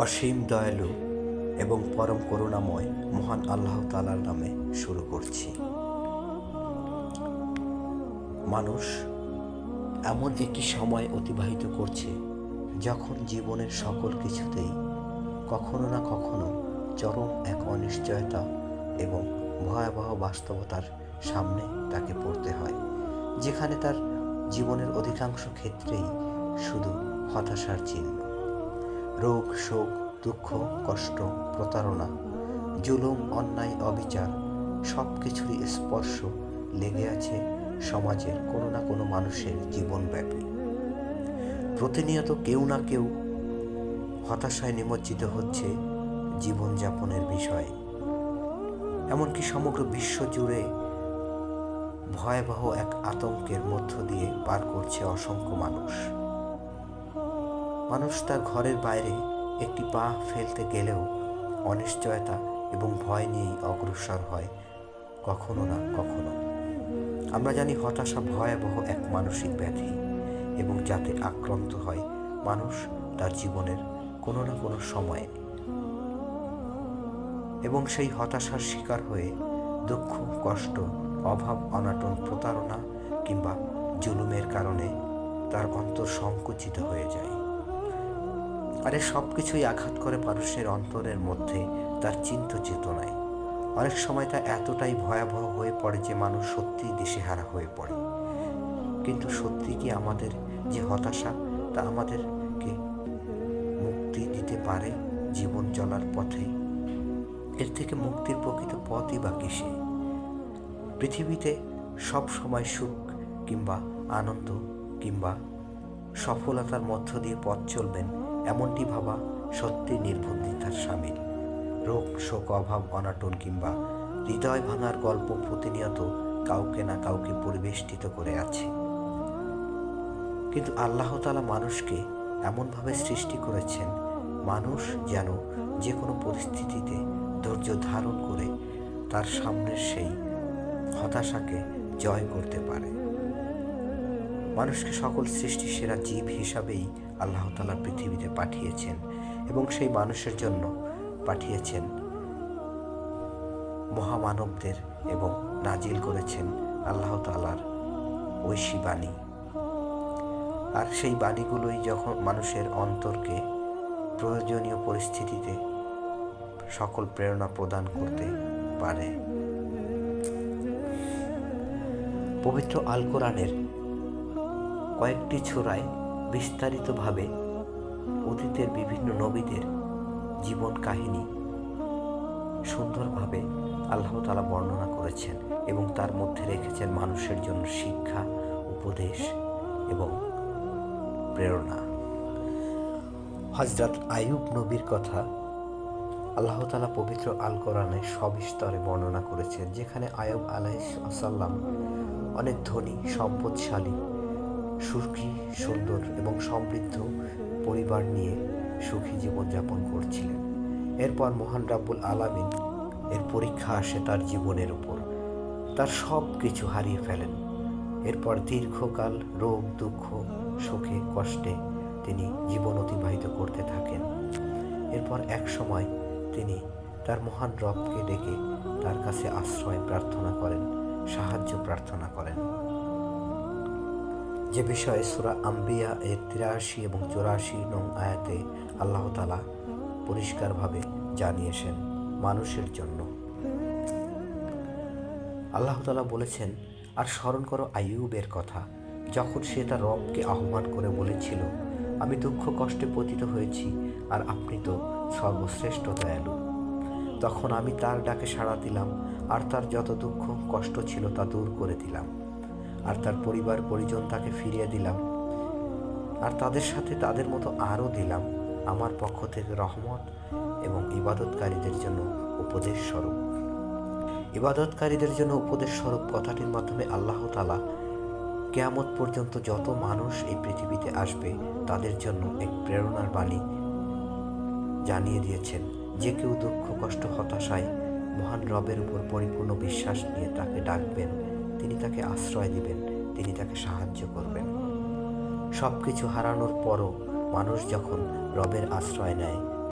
অসীম দয়ালু এবং পরম করুণাময় মহান আল্লাহ তাআলার নামে শুরু করছি। মানুষ এমন একটি সময় অতিবাহিত করছে যখন জীবনের সকল কিছুতেই কখনো না কখনো চরম এক অনিশ্চয়তা এবং ভয়াবহ বাস্তবতার সামনে তাকে পড়তে হয়, যেখানে তার জীবনের অধিকাংশ ক্ষেত্রেই শুধু হতাশার চিহ্ন। রোগ, শোক, দুঃখ, কষ্ট, প্রতারণা, জুলুম, অন্যায়, অবিচার সব কিছুরই স্পর্শ লেগে আছে সমাজের কোনো না কোনো মানুষের জীবনব্যাপী। প্রতিনিয়ত কেউ না কেউ হতাশায় নিমজ্জিত হচ্ছে জীবনযাপনের বিষয়ে। এমনকি সমগ্র বিশ্ব জুড়ে ভয়াবহ এক আতঙ্কের মধ্য দিয়ে পার করছে অসংখ্য মানুষ তার ঘরের বাইরে একটি পা ফেলতে গেলেও অনিশ্চয়তা এবং ভয় নিয়েই অগ্রসর হয় কখনো না কখনো। আমরা জানি হতাশা ভয়াবহ এক মানসিক ব্যাধি এবং যাতে আক্রান্ত হয় মানুষ তার জীবনের কোনো না কোনো সময়ে, এবং সেই হতাশার শিকার হয়ে দুঃখ, কষ্ট, অভাব, অনাটন, প্রতারণা কিংবা জুলুমের কারণে তার অন্তর সংকুচিত হয়ে যায়। আর এই সব কিছুই আঘাত করে মানুষের অন্তরের মধ্যে তার চিন্তা চেতনায়। অনেক সময় তা এতটাই ভয়াবহ হয়ে পড়ে যে মানুষ সত্যিই দিশেহারা হয়ে পড়ে। কিন্তু সত্যি কি আমাদের যে হতাশা তা আমাদেরকে মুক্তি দিতে পারে জীবন চলার পথে? এর থেকে মুক্তির প্রকৃত পথই বা কিসে? পৃথিবীতে সব সময় সুখ কিংবা আনন্দ কিংবা সফলতার মধ্য দিয়ে পথ চলবেন এমনটি ভাবা সত্যি নির্বুদ্ধিতার শামিল। রোগ, শোক, অভাব, অনাটন কিংবা হৃদয় ভাঙার গল্প প্রতিনিয়ত কাউকে না কাউকে পরিবেষ্টিত করে আছে। কিন্তু আল্লাহ তাআলা মানুষকে এমনভাবে সৃষ্টি করেছেন মানুষ যেন যে কোনো পরিস্থিতিতে ধৈর্য ধারণ করে তার সামনের সেই হতাশাকে জয় করতে পারে। মানুষকে সকল সৃষ্টির সেরা জীব হিসাবেই আল্লাহ তাআলা পৃথিবীতে পাঠিয়েছেন এবং সেই মানুষের জন্য পাঠিয়েছেন মহামানবদের এবং নাজিল করেছেন আল্লাহ তাআলার ঐশী বাণী। আর সেই বাণীগুলোই যখন মানুষের অন্তরকে প্রয়োজনীয় পরিস্থিতিতে সকল প্রেরণা প্রদান করতে পারে। পবিত্র আল কোরআনের কয়েকটি সূরায় বিস্তারিতভাবে অতীতের বিভিন্ন নবীদের জীবন কাহিনী সুন্দরভাবে আল্লাহ তাআলা বর্ণনা করেছেন এবং তার মধ্যে রেখেছেন মানুষের জন্য শিক্ষা, উপদেশ এবং প্রেরণা। হযরত আইয়ুব নবীর কথা আল্লাহ তাআলা পবিত্র আল কোরআনে সবিস্তরে বর্ণনা করেছেন, যেখানে আইয়ুব আলাইহিস সালাম অনেক ধনী, সম্পদশালী, সুখী, সুন্দর এবং সমৃদ্ধ পরিবার নিয়ে সুখী জীবনযাপন করছিলেন। এরপর মহান রাব্বুল আলামিন এর পরীক্ষা আসে তার জীবনের উপর। তার সব কিছু হারিয়ে ফেলেন। এরপর দীর্ঘকাল রোগ, দুঃখ, সুখে, কষ্টে তিনি জীবন অতিবাহিত করতে থাকেন। এরপর এক সময় তিনি তার মহান রবকে ডেকে তার কাছে আশ্রয় প্রার্থনা করেন, সাহায্য প্রার্থনা করেন, যে বিষয়ে সূরা আম্বিয়া এর ৮৩ এবং ৮৪ নং আয়াতে আল্লাহ তাআলা পরিষ্কারভাবে জানিয়েছেন মানুষের জন্য। আল্লাহ তাআলা বলেছেন, আর স্মরণ করো আইয়ুবের কথা, যখন সে তার রবকে আহ্বান করে বলেছিল, আমি দুঃখ কষ্টে পতিত হয়েছি আর আপনি তো সর্বশ্রেষ্ঠ দয়ালু। তখন আমি তার ডাকে সাড়া দিলাম আর তার যত দুঃখ কষ্ট ছিল তা দূর করে দিলাম, আর তার পরিবার পরিজন তাকে ফিরিয়ে দিলাম, আর তাদের সাথে তাদের মতো আরও দিলাম আমার পক্ষ থেকে রহমত এবং ইবাদতকারীদের জন্য উপদেশ স্বরূপ। ইবাদতকারীদের জন্য উপদেশ স্বরূপ কথাটির মাধ্যমে আল্লাহ তাআলা কিয়ামত পর্যন্ত যত মানুষ এই পৃথিবীতে আসবে তাদের জন্য এক প্রেরণার বাণী জানিয়ে দিয়েছেন, যে কেউ দুঃখ, কষ্ট, হতাশায় মহান রবের উপর পরিপূর্ণ বিশ্বাস নিয়ে তাকে ডাকবেন, তিনি তাকে আশ্রয় দিবেন, তিনি তাকে সাহায্য করবেন। সব কিছু হারানোর পরও মানুষ যখন রবের আশ্রয় নেয়